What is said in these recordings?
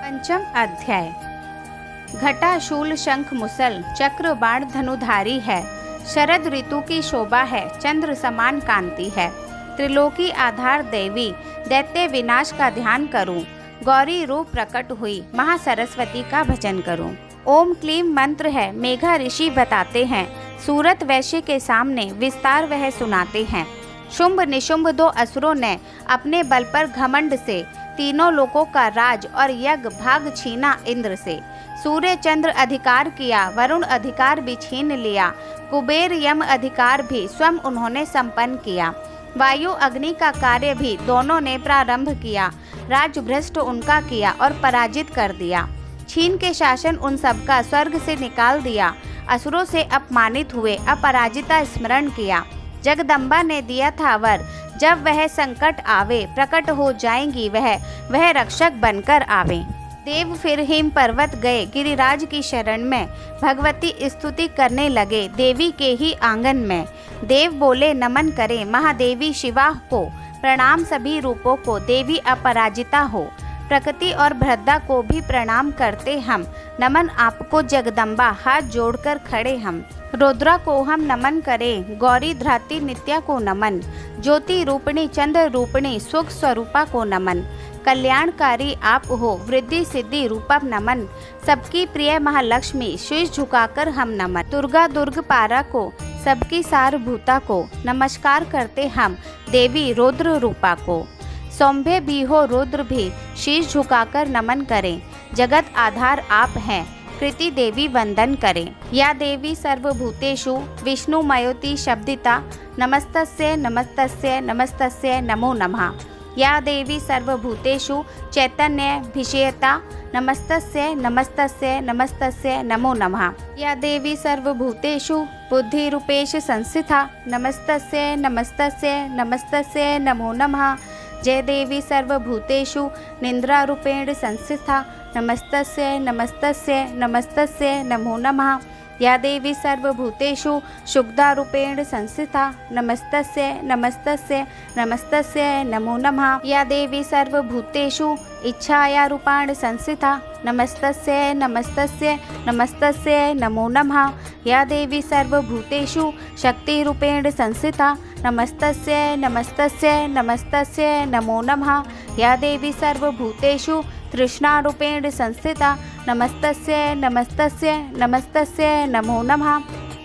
पंचम अध्याय। घटा शूल शंख मुसल चक्र बाण धनुधारी है। शरद ऋतु की शोभा है, चंद्र समान कांति है। त्रिलोकी आधार देवी, दैत्य विनाश का ध्यान करूं। गौरी रूप प्रकट हुई, महासरस्वती का भजन करूं। ओम क्लीम मंत्र है, मेघा ऋषि बताते हैं। सूरत वैश्य के सामने विस्तार वह सुनाते हैं। शुंभ निशुंभ दो असुरों ने अपने बल पर घमंड से तीनों लोकों का राज और यज्ञ भाग छीना इंद्र से। सूर्य चंद्र अधिकार किया, वरुण अधिकार भी छीन लिया। कुबेर यम अधिकार भी स्वयं उन्होंने संपन्न किया। वायु अग्नि का कार्य भी दोनों ने प्रारंभ किया। राज भ्रष्ट उनका किया और पराजित कर दिया। छीन के शासन उन सबका स्वर्ग से निकाल दिया। असुरों से अपमानित हुए, अपराजिता स्मरण किया। जगदम्बा ने दिया था वर, जब वह संकट आवे प्रकट हो जाएंगी वह रक्षक बनकर आवे। देव फिर हिम पर्वत गए, गिरिराज की शरण में भगवती स्तुति करने लगे देवी के ही आंगन में। देव बोले नमन करें महादेवी शिवा को, प्रणाम सभी रूपों को, देवी अपराजिता हो। प्रकृति और भ्रद्दा को भी प्रणाम करते हम, नमन आपको जगदम्बा, हाथ जोड़कर खड़े हम। रुद्रा को हम नमन करें, गौरी धराती नित्या को नमन। ज्योति रूपणी चंद्र रूपणी सुख स्वरूपा को नमन। कल्याणकारी आप हो, वृद्धि सिद्धि रूपम नमन। सबकी प्रिय महालक्ष्मी, शीश झुकाकर हम नमन। दुर्गा दुर्ग पारा को, सबकी सारभूता को, नमस्कार करते हम देवी रुद्र रूपा को। सौम्य भी हो रुद्र भी, शीश झुकाकर नमन करें। जगत आधार आप हैं, कृति देवी वंदन करें। या देवी सर्वभूतेषु विष्णु मयोति शब्दिता, नमस्तस्यै नमस्तस्यै नमस्तस्यै नमो नमः। या देवी सर्वभूतेषु चैतन्यभिषेयता, नमस्तस्यै नमस्तस्यै नमस्तस्यै नमो नमः। या देवी सर्वभूतेषु बुद्धिरूपेश संस्थिता, नमस्तस्यै नमस्तस्यै नमस्तस्यै नमो नमः। जय देवी सर्वभूतेषु निन्द्रारूपेण संस्थिता, नमस्तस्यै नमस्तस्यै नमस्तस्यै नमो नमः। या देवी सर्वभूतेषु शुक्दारूपेण संस्थिता, नमस्तस्यै नमस्तस्यै नमस्तस्यै नमो नमः। या देवी सर्वभूतेषु इच्छायारूपाण संस्थिता, नमस्तस्यै नमस्तस्यै नमस्तस्यै नमो नमः। या देवी सर्वभूतेषु शक्तिरूपेण संस्थिता, नमस्तस्यै नमस्तस्यै नमस्तस्यै नमो नमः। या देवी सर्वभूतेषु तृष्णारूपेण संस्थिता, नमस्तस्यै नमस्तस्यै नमस्तस्यै नमो नमः।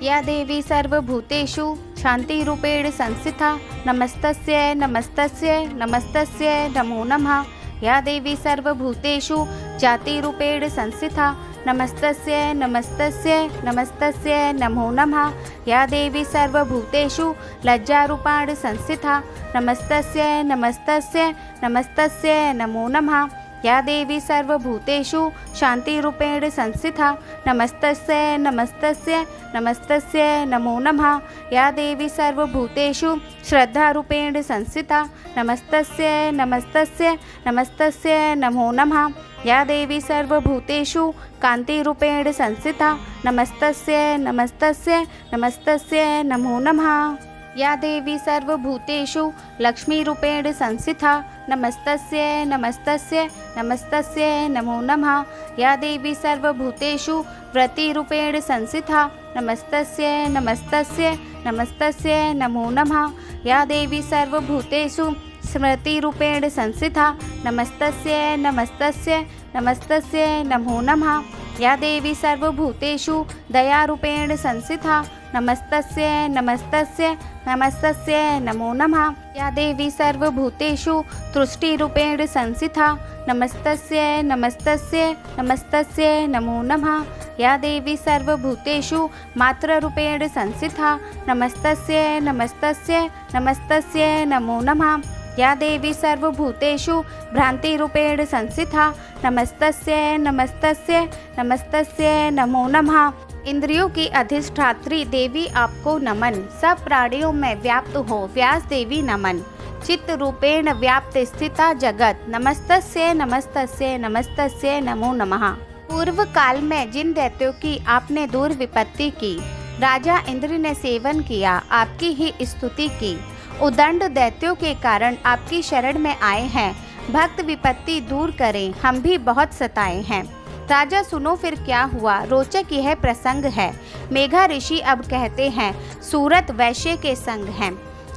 या देवी सर्वभूतेषु शान्तिरूपेण संस्थिता, नमस्तस्यै नमस्तस्यै नमस्तस्यै नमो नमः। या देवी सर्वभूतेषु जातिरूपेण संस्थिता, नमस्तस्यै नमस्तस्यै नमस्तस्यै नमो नमः। या देवी सर्वभूतेषु लज्जारूपाण संस्थिता, नमस्तस्यै नमस्तस्यै नमस्तस्यै नमो नमः। या देवी सर्वभूतेषु शान्तिरूपेण संस्थिता, नमस्तस्यै नमस्तस्यै नमस्तस्यै नमो नमः। या देवी सर्वभूतेषु श्रद्धारूपेण संस्थिता, नमस्तस्यै नमस्तस्यै नमस्तस्यै नमो नमः। या देवी सर्वभूतेषु कान्तिरूपेण संस्थिता, नमस्तस्यै नमस्तस्यै नमस्तस्यै नमो नमः। या देवी सर्वभूतेषु लक्ष्मीरूपेण संस्थिता, नमस्तस्यै नमस्तस्यै नमस्तस्यै नमो नमः। या देवी सर्वभूतेषु व्रतिरूपेण संस्थिता, नमस्तस्यै नमस्तस्यै नमस्तस्यै नमो नमः। या देवी सर्वभूतेषु स्मृतिरूपेण संस्थिता, नमस्तस्यै नमस्तस्यै नमस्तस्यै नमो नमः। या देवी सर्वभूतेषु दयारूपेण संस्थिता, नमस्तस्यै नमस्तस्यै नमस्तस्यै नमो नमः। या देवी सर्वभूतेषु तुष्टिरूपेण संस्थिता, नमस्तस्यै नमस्तस्यै नमस्तस्यै नमो नमः। या देवी सर्वभूतेषु मातृरूपेण संस्थिता, नमस्तस्यै नमस्तस्यै नमस्तस्यै नमो नमः। या देवी सर्वभूतेषु भ्रांतिरूपेण संस्थिता, नमस्तस्यै नमस्तस्यै नमस्तस्यै नमो नमः। इंद्रियों की अधिष्ठात्री देवी आपको नमन। सब प्राणियों में व्याप्त हो व्यास देवी नमन। चित्त रूपेण व्याप्त स्थिता जगत, नमस्तस्यै नमस्तस्यै नमस्तस्यै नमो नमः। पूर्व काल में जिन दैत्यों की आपने दूर विपत्ति की, राजा इंद्र ने सेवन किया, आपकी ही स्तुति की। उदंड दैत्यों के कारण आपकी शरण में आए हैं, भक्त विपत्ति दूर करें, हम भी बहुत सताए हैं। राजा सुनो फिर क्या हुआ, रोचक यह प्रसंग है। मेघा ऋषि अब कहते हैं, सूरत वैश्य के संग हैं।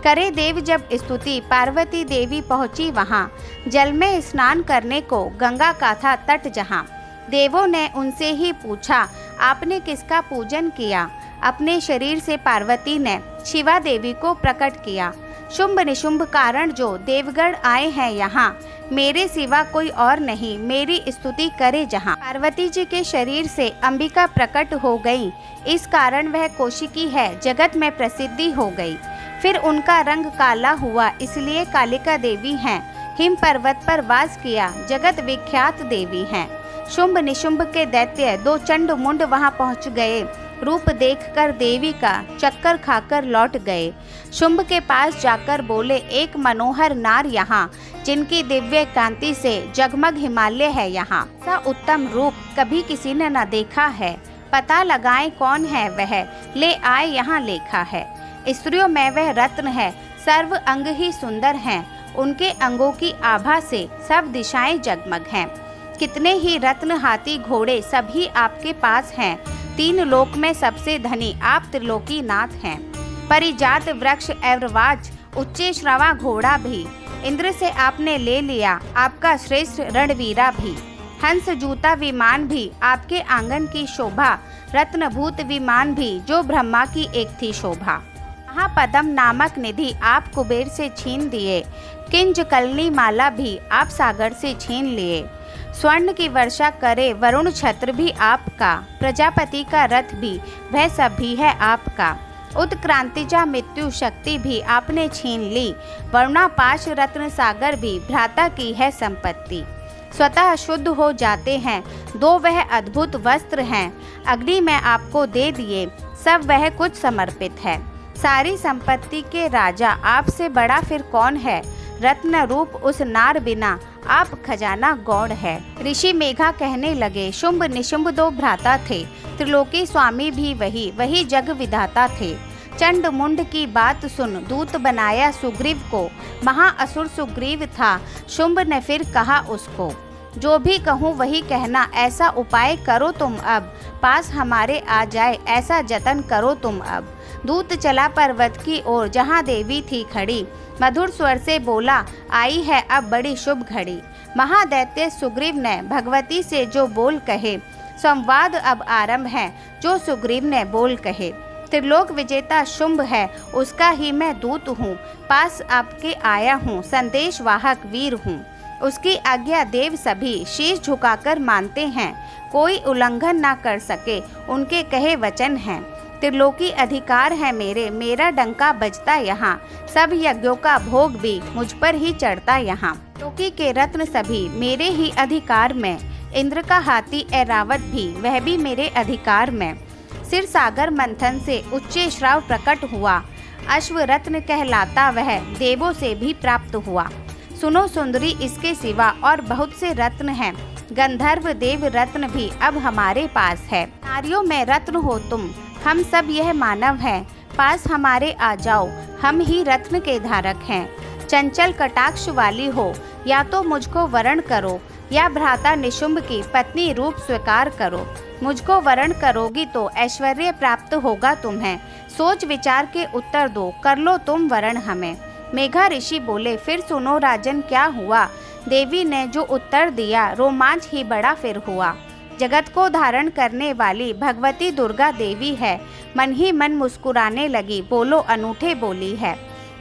करे देव जब स्तुति, पार्वती देवी पहुंची वहाँ। जल में स्नान करने को गंगा का था तट जहाँ। देवों ने उनसे ही पूछा, आपने किसका पूजन किया। अपने शरीर से पार्वती ने शिवा देवी को प्रकट किया। शुंभ निशुंभ कारण जो देवगण आए हैं यहाँ, मेरे सिवा कोई और नहीं, मेरी स्तुति करे जहाँ। पार्वती जी के शरीर से अंबिका प्रकट हो गई, इस कारण वह कौशिकी है, जगत में प्रसिद्धि हो गई। फिर उनका रंग काला हुआ, इसलिए कालिका देवी हैं। हिम पर्वत पर वास किया, जगत विख्यात देवी हैं। शुंभ निशुंभ के दैत्य दो चंड मुंड वहां पहुंच गए। रूप देखकर देवी का चक्कर खाकर लौट गए। शुंभ के पास जाकर बोले, एक मनोहर नार यहाँ, जिनकी दिव्य कांति से जगमग हिमालय है यहाँ। ऐसा उत्तम रूप कभी किसी ने न देखा है। पता लगाएं कौन है वह, ले आए यहाँ लेखा है। स्त्रियों में वह रत्न है, सर्व अंग ही सुंदर हैं। उनके अंगों की आभा से सब दिशाएं जगमग हैं। कितने ही रत्न हाथी घोड़े सभी आपके पास हैं। तीन लोक में सबसे धनी आप त्रिलोकी नाथ हैं। परिजात वृक्ष एवरवाज, उच्चे श्रवा घोड़ा भी, इंद्र से आपने ले लिया, आपका श्रेष्ठ रणवीरा भी। हंस जूता विमान भी आपके आंगन की शोभा, रत्नभूत विमान भी जो ब्रह्मा की एक थी शोभा। महापदम नामक निधि आप कुबेर से छीन दिए, किंज कलनी माला भी आप सागर से छीन लिए। स्वर्ण की वर्षा करे वरुण छत्र भी आपका, प्रजापति का रथ भी वह सब भी है आपका। उत्क्रांतिजा मृत्यु शक्ति भी आपने छीन ली, वरुणा पाश रत्न सागर भी भ्राता की है संपत्ति। स्वतः शुद्ध हो जाते हैं दो वह अद्भुत वस्त्र हैं, अग्नि में आपको दे दिए, सब वह कुछ समर्पित है। सारी संपत्ति के राजा आपसे बड़ा फिर कौन है, रत्न रूप उस नार बिना आप खजाना गौड़ है। ऋषि मेघा कहने लगे, शुंभ निशुंभ दो भ्राता थे, त्रिलोकी स्वामी भी वही, वही जग विधाता थे। चंड मुंड की बात सुन दूत बनाया सुग्रीव को, महाअसुर सुग्रीव था, शुंभ ने फिर कहा उसको, जो भी कहूँ वही कहना, ऐसा उपाय करो तुम अब, पास हमारे आ जाए ऐसा जतन करो तुम अब। दूत चला पर्वत की ओर जहाँ देवी थी खड़ी, मधुर स्वर से बोला, आई है अब बड़ी शुभ घड़ी। महादैत्य सुग्रीव ने भगवती से जो बोल कहे, संवाद अब आरंभ है जो सुग्रीव ने बोल कहे। त्रिलोक विजेता शुंभ है, उसका ही मैं दूत हूँ, पास आपके आया हूँ, संदेश वाहक वीर हूँ। उसकी आज्ञा देव सभी शीश झुकाकर मानते हैं, कोई उल्लंघन ना कर सके उनके कहे वचन हैं। त्रिलोकी अधिकार है मेरे, मेरा डंका बजता यहाँ, सब यज्ञों का भोग भी मुझ पर ही चढ़ता यहाँ। त्रिलोकी के रत्न सभी मेरे ही अधिकार में, इंद्र का हाथी ऐरावत भी वह भी मेरे अधिकार में। सिर सागर मंथन से उच्चे श्राव प्रकट हुआ, अश्व रत्न कहलाता वह देवों से भी प्राप्त हुआ। सुनो सुंदरी इसके सिवा और बहुत से रत्न हैं, गंधर्व देव रत्न भी अब हमारे पास है। नारियों में रत्न हो तुम, हम सब यह मानव हैं, पास हमारे आ जाओ, हम ही रत्न के धारक हैं। चंचल कटाक्ष वाली हो, या तो मुझको वरण करो, या भ्राता निशुंभ की पत्नी रूप स्वीकार करो। मुझको वरण करोगी तो ऐश्वर्य प्राप्त होगा तुम्हें, सोच विचार के उत्तर दो, कर लो तुम वरण हमें। मेघा ऋषि बोले, फिर सुनो राजन क्या हुआ। देवी ने जो उत्तर दिया, रोमांच ही बड़ा फिर हुआ। जगत को धारण करने वाली भगवती दुर्गा देवी है, मन ही मन मुस्कुराने लगी, बोलो अनूठे बोली है।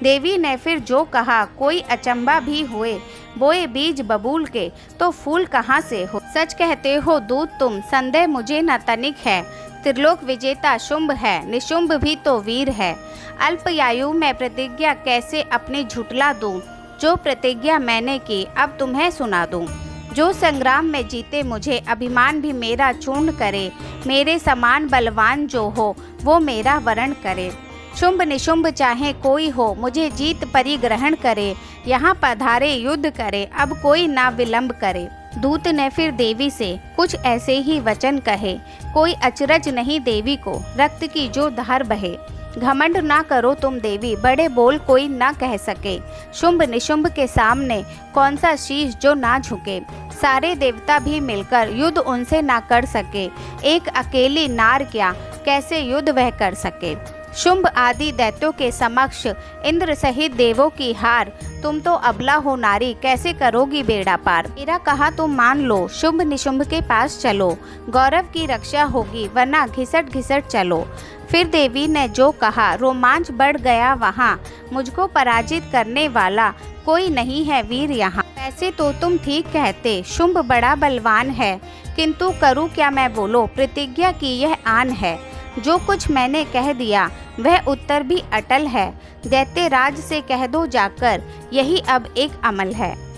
देवी ने फिर जो कहा, कोई अचंबा भी हुए, बोए बीज बबूल के तो फूल कहाँ से हो। सच कहते हो दूत तुम, संदेह मुझे न तनिक है। त्रिलोक विजेता शुंभ है, निशुंभ भी तो वीर है। अल्पयायु में प्रतिज्ञा कैसे अपनी झुटला दूं, जो प्रतिज्ञा मैंने की अब तुम्हें सुना दूं। जो संग्राम में जीते मुझे अभिमान भी मेरा चूर्ण करे, मेरे समान बलवान जो हो वो मेरा वरण करे। शुंभ निशुंभ चाहे कोई हो, मुझे जीत परिग्रहण करे, यहाँ पधारे युद्ध करे, अब कोई ना विलंब करे। दूत ने फिर देवी से कुछ ऐसे ही वचन कहे, कोई अचरज नहीं देवी को, रक्त की जो धार बहे। घमंड ना करो तुम देवी, बड़े बोल कोई ना कह सके। शुंभ निशुंभ के सामने कौन सा शीश जो ना झुके। सारे देवता भी मिलकर युद्ध उनसे ना कर सके। एक अकेली नार क्या कैसे युद्ध वह कर सके। शुंभ आदि दैत्यों के समक्ष इंद्र सहित देवों की हार। तुम तो अबला हो नारी, कैसे करोगी बेड़ा पार। मेरा कहा तुम मान लो, शुंभ निशुंभ के पास चलो। गौरव की रक्षा होगी, वरना घिसट घिसट चलो। फिर देवी ने जो कहा, रोमांच बढ़ गया वहाँ। मुझको पराजित करने वाला कोई नहीं है वीर यहाँ। वैसे तो तुम ठीक कहते, शुंभ बड़ा बलवान है, किंतु करूँ क्या मैं बोलो, प्रतिज्ञा की यह आन है। जो कुछ मैंने कह दिया वह उत्तर भी अटल है। दैत्य राज से कह दो जाकर, यही अब एक अमल है।